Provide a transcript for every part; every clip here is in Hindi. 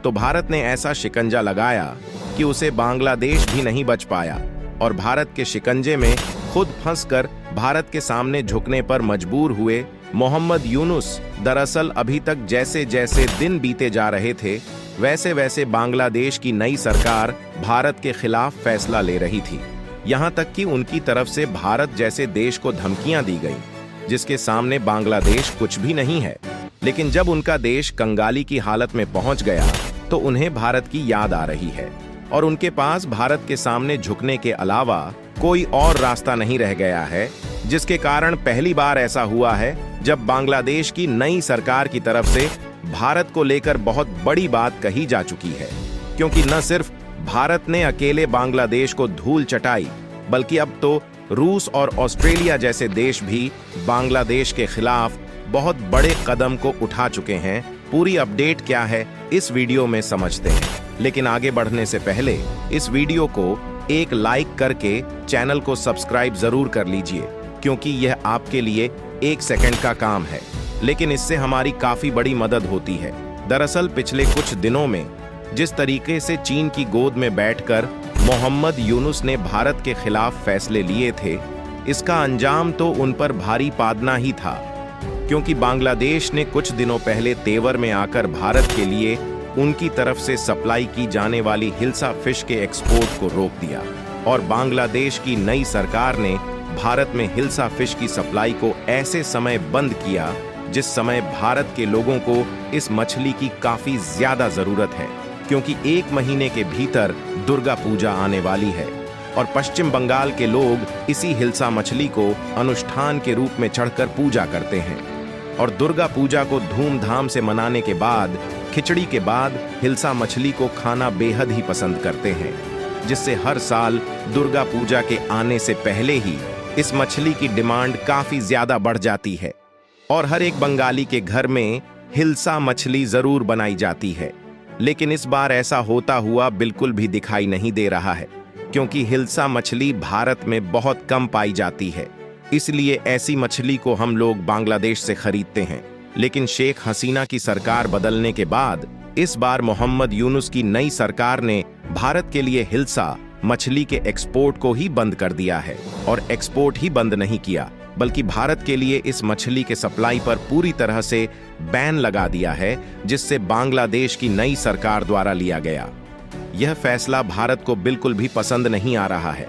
तो भारत ने ऐसा शिकंजा लगाया कि उसे बांग्लादेश भी नहीं बच पाया और भारत के शिकंजे में खुद फंसकर भारत के सामने झुकने पर मजबूर हुए मोहम्मद यूनुस। दरअसल अभी तक जैसे जैसे दिन बीते जा रहे थे वैसे वैसे बांग्लादेश की नई सरकार भारत के खिलाफ फैसला ले रही थी। यहाँ तक कि उनकी तरफ से भारत जैसे देश को धमकियां दी गई जिसके सामने बांग्लादेश कुछ भी नहीं है। लेकिन जब उनका देश कंगाली की हालत में पहुंच गया तो उन्हें भारत की याद आ रही है और उनके पास भारत के सामने झुकने के अलावा कोई और रास्ता नहीं रह गया है, जिसके कारण पहली बार ऐसा हुआ है जब बांग्लादेश की नई सरकार की तरफ से भारत को लेकर बहुत बड़ी बात कही जा चुकी है। क्योंकि न सिर्फ भारत ने अकेले बांग्लादेश को धूल चटाई बल्कि अब तो रूस और ऑस्ट्रेलिया जैसे देश भी बांग्लादेश के खिलाफ बहुत बड़े कदम को उठा चुके हैं। पूरी अपडेट क्या है इस वीडियो में समझते हैं, लेकिन आगे बढ़ने से पहले इस वीडियो को एक लाइक करके चैनल को सब्सक्राइब जरूर कर लीजिए, क्योंकि यह आपके लिए 1 सेकंड का काम है लेकिन इससे हमारी काफी बड़ी मदद होती है। दरअसल पिछले कुछ दिनों में जिस तरीके से चीन की गोद में बैठकर मोहम्मद यूनुस ने भारत के खिलाफ फैसले लिए थे, इसका अंजाम तो उन पर भारी पादना ही था। क्योंकि बांग्लादेश ने कुछ दिनों पहले तेवर में आकर भारत के लिए उनकी तरफ से सप्लाई की जाने वाली हिल्सा फिश के एक्सपोर्ट को रोक दिया और बांग्लादेश की नई सरकार ने भारत में हिल्सा फिश की सप्लाई को ऐसे समय बंद किया जिस समय भारत के लोगों को इस मछली की काफी ज्यादा जरूरत है। क्योंकि 1 महीने के भीतर दुर्गा पूजा आने वाली है और पश्चिम बंगाल के लोग इसी हिल्सा मछली को अनुष्ठान के रूप में चढ़कर पूजा करते हैं और दुर्गा पूजा को धूमधाम से मनाने के बाद खिचड़ी के बाद हिल्सा मछली को खाना बेहद ही पसंद करते हैं, जिससे हर साल दुर्गा पूजा के आने से पहले ही इस मछली की डिमांड काफी ज्यादा बढ़ जाती है और हर एक बंगाली के घर में हिल्सा मछली जरूर बनाई जाती है। लेकिन इस बार ऐसा होता हुआ बिल्कुल भी दिखाई नहीं दे रहा है, क्योंकि हिल्सा मछली भारत में बहुत कम पाई जाती है। इसलिए ऐसी मछली को हम लोग बांग्लादेश से खरीदते हैं। लेकिन शेख हसीना की सरकार बदलने के बाद इस बार मोहम्मद यूनुस की नई सरकार ने भारत के लिए हिल्सा मछली के एक्सपोर्ट को ही बंद कर दिया है और एक्सपोर्ट ही बंद नहीं किया बल्कि भारत के लिए इस मछली के सप्लाई पर पूरी तरह से बैन लगा दिया है, जिससे बांग्लादेश की नई सरकार द्वारा लिया गया। यह फैसला भारत को बिल्कुल भी पसंद नहीं आ रहा है,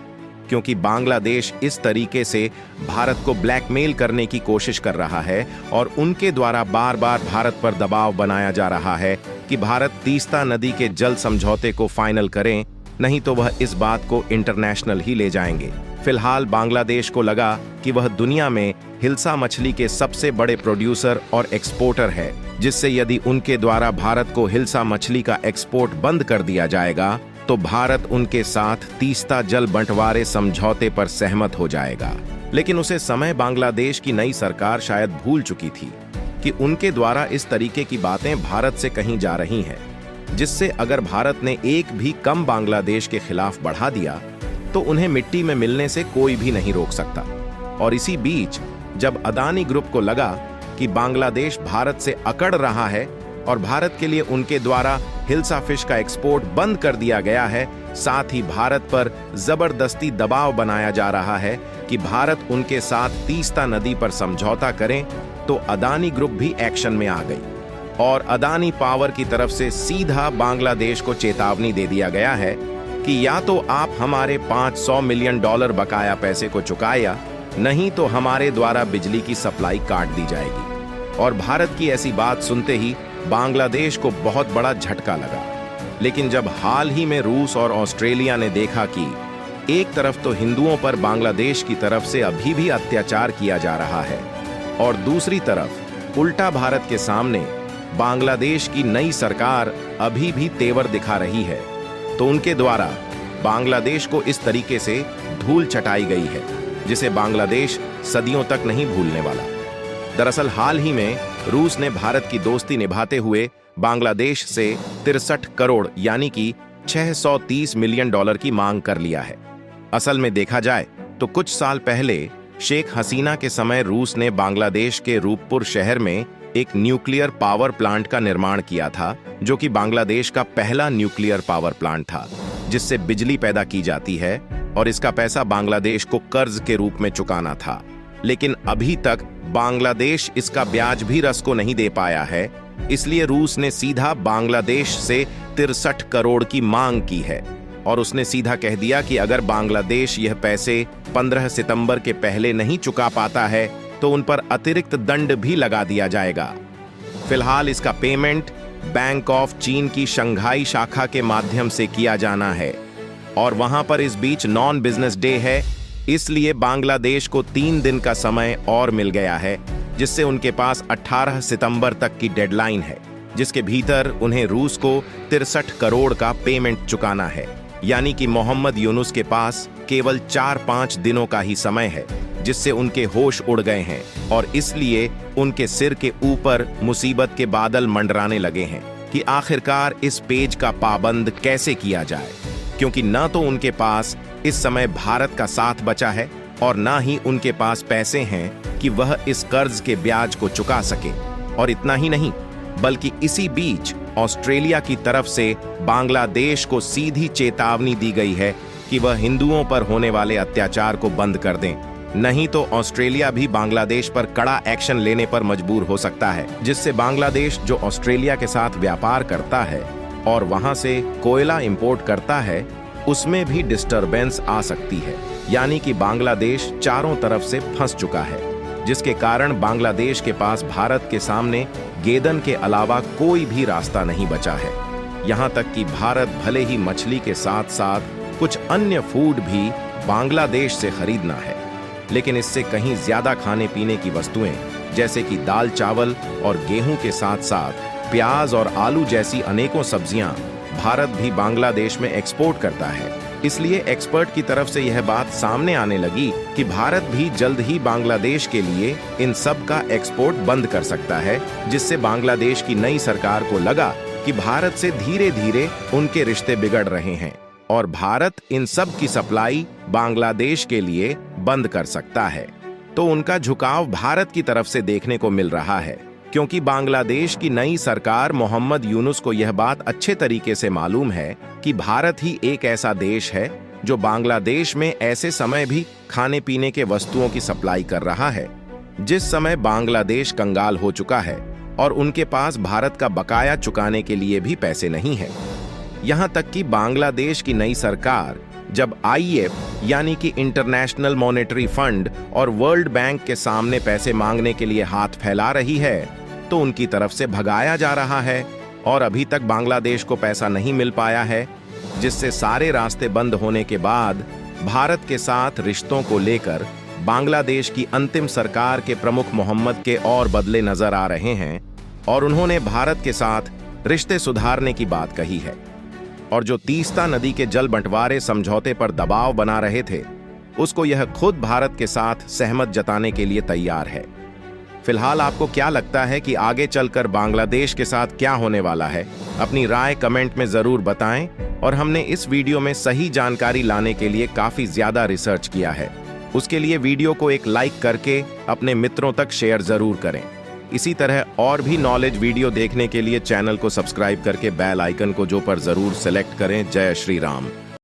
क्योंकि बांग्लादेश इस तरीके से भारत को ब्लैकमेल करने की कोशिश कर रहा है और उनके द्वारा बार बार भारत पर दबाव बनाया जा रहा है कि भारत तीस्ता नदी के जल समझौते को फाइनल करें, नहीं तो वह इस बात को इंटरनेशनल ही ले जाएंगे। फिलहाल बांग्लादेश को लगा कि वह दुनिया में हिल्सा मछली के सबसे बड़े प्रोड्यूसर और एक्सपोर्टर है, जिससे यदि उनके द्वारा भारत को हिल्सा मछली का एक्सपोर्ट बंद कर दिया जाएगा तो भारत उनके साथ तीस्ता जल बंटवारे समझौते पर सहमत हो जाएगा। लेकिन उसे समय बांग्लादेश की नई सरकार शायद भूल चुकी थी कि उनके द्वारा इस तरीके की बातें भारत से कही जा रही हैं, जिससे अगर भारत ने एक भी कम बांग्लादेश के खिलाफ बढ़ा दिया तो उन्हें मिट्टी में मिलने से कोई भी नहीं रोक सकता। और इसी बीच जब अदानी ग्रुप को लगा कि बांग्लादेश भारत से अकड़ रहा है और भारत के लिए उनके द्वारा हिल्सा फिश का एक्सपोर्ट बंद कर दिया गया है, साथ ही भारत पर जबरदस्ती दबाव बनाया जा रहा है कि भारत उनके साथ तीस्ता नदी पर समझौता करें, तो अदानी ग्रुप भी एक्शन में आ गई और अदानी पावर की तरफ से सीधा बांग्लादेश को चेतावनी दे दिया गया है कि या तो आप हमारे $500 मिलियन बकाया पैसे को चुकाया, नहीं तो हमारे द्वारा बिजली की सप्लाई काट दी जाएगी। और भारत की ऐसी बात सुनते ही बांग्लादेश को बहुत बड़ा झटका लगा। लेकिन जब हाल ही में रूस और ऑस्ट्रेलिया ने देखा कि एक तरफ तो हिंदुओं पर बांग्लादेश की तरफ से अभी भी अत्याचार किया जा रहा है और दूसरी तरफ उल्टा भारत के सामने बांग्लादेश की नई सरकार अभी भी तेवर दिखा रही है, तो उनके द्वारा बांग्लादेश को इस तरीके से धूल चटाई गई है जिसे बांग्लादेश सदियों तक नहीं भूलने वाला। दरअसल हाल ही में रूस ने भारत की दोस्ती निभाते हुए बांग्लादेश से 63 करोड़ यानी कि $630 मिलियन की मांग कर लिया है। असल में देखा जाए तो कुछ साल पहले शेख हसीना के समय रूस ने बांग्लादेश के रूपपुर शहर में एक न्यूक्लियर पावर प्लांट का निर्माण किया था, जो कि बांग्लादेश का पहला न्यूक्लियर पावर प्लांट था जिससे बिजली पैदा की जाती है, और इसका पैसा बांग्लादेश को कर्ज के रूप में चुकाना था। लेकिन अभी तक बांग्लादेश इसका ब्याज भी रस को नहीं दे पाया है, इसलिए रूस ने सीधा बांग्लादेश से 63 करोड़ की मांग की है, और उसने सीधा कह दिया कि अगर बांग्लादेश यह पैसे 15 सितंबर के पहले नहीं चुका पाता है तो उन पर अतिरिक्त दंड भी लगा दिया जाएगा। फिलहाल इसका पेमेंट बैंक ऑफ चीन की शंघाई शाखा के माध्यम से किया जाना है, और वहां पर इस बीच नॉन बिजनेस डे है, इसलिए बांग्लादेश को 3 दिन का समय और मिल गया है, जिससे उनके पास 18 सितंबर तक की डेडलाइन है, जिसके भीतर उन्हें रूस को 63 करोड़ का पेमेंट चुकाना है। यानी कि मोहम्मद यूनुस के पास केवल 4-5 दिनों का ही समय है, जिससे उनके होश उड़ गए हैं, और इसलिए उनके सिर के ऊपर मुसीबत के बादल मंडराने लगे हैं कि आखिरकार इस पेज का पाबंद कैसे किया जाए, क्योंकि न तो उनके पास इस समय भारत का साथ बचा है और न ही उनके पास पैसे हैं कि वह इस कर्ज के ब्याज को चुका सके। और इतना ही नहीं, बल्कि इसी बीच ऑस्ट्रेलिया की तरफ से बांग्लादेश को सीधी चेतावनी दी गई है कि वह हिंदुओं पर होने वाले अत्याचार को बंद कर दें, नहीं तो ऑस्ट्रेलिया भी बांग्लादेश पर कड़ा एक्शन लेने पर मजबूर हो सकता है, जिससे बांग्लादेश जो ऑस्ट्रेलिया के साथ व्यापार करता है और वहां से कोयला इंपोर्ट करता है, उसमें भी डिस्टरबेंस आ सकती है। यानी कि बांग्लादेश चारों तरफ से फंस चुका है, जिसके कारण बांग्लादेश के पास भारत के सामने गेदन के अलावा कोई भी रास्ता नहीं बचा है। यहाँ तक कि भारत भले ही मछली के साथ साथ कुछ अन्य फूड भी बांग्लादेश से खरीदना है, लेकिन इससे कहीं ज्यादा खाने पीने की वस्तुएं जैसे कि दाल चावल और गेहूं के साथ साथ प्याज और आलू जैसी अनेकों सब्जियां भारत भी बांग्लादेश में एक्सपोर्ट करता है। इसलिए एक्सपर्ट की तरफ से यह बात सामने आने लगी कि भारत भी जल्द ही बांग्लादेश के लिए इन सब का एक्सपोर्ट बंद कर सकता है, जिससे बांग्लादेश की नई सरकार को लगा कि भारत से धीरे धीरे उनके रिश्ते बिगड़ रहे हैं और भारत इन सब की सप्लाई बांग्लादेश के लिए बंद कर सकता है। तो उनका झुकाव भारत की तरफ से देखने को मिल रहा है, क्योंकि बांग्लादेश की नई सरकार मोहम्मद यूनुस को यह बात अच्छे तरीके से मालूम है कि भारत ही एक ऐसा देश है जो बांग्लादेश में ऐसे समय भी खाने पीने के वस्तुओं की सप्लाई कर रहा है जिस समय बांग्लादेश कंगाल हो चुका है और उनके पास भारत का बकाया चुकाने के लिए भी पैसे नहीं है। यहां तक कि बांग्लादेश की नई सरकार जब IMF यानी कि इंटरनेशनल मॉनेटरी फंड और वर्ल्ड बैंक के सामने पैसे मांगने के लिए हाथ फैला रही है तो उनकी तरफ से भगाया जा रहा है, और अभी तक बांग्लादेश को पैसा नहीं मिल पाया है, जिससे सारे रास्ते बंद होने के बाद भारत के साथ रिश्तों को लेकर बांग्लादेश की अंतिम सरकार के प्रमुख मोहम्मद के और बदले नजर आ रहे हैं, और उन्होंने भारत के साथ रिश्ते सुधारने की बात कही है, और जो तीस्ता नदी के जल बंटवारे समझौते पर दबाव बना रहे थे उसको यह खुद भारत के साथ सहमत जताने के लिए तैयार है। फिलहाल आपको क्या लगता है कि आगे चलकर बांग्लादेश के साथ क्या होने वाला है? अपनी राय कमेंट में जरूर बताएं, और हमने इस वीडियो में सही जानकारी लाने के लिए काफी ज्यादा रिसर्च किया है। उसके लिए वीडियो को एक लाइक करके अपने मित्रों तक शेयर जरूर करें। इसी तरह और भी नॉलेज वीडियो देखने के लिए चैनल को सब्सक्राइब करके बेल आइकन को जो पर जरूर सेलेक्ट करें। जय श्री राम।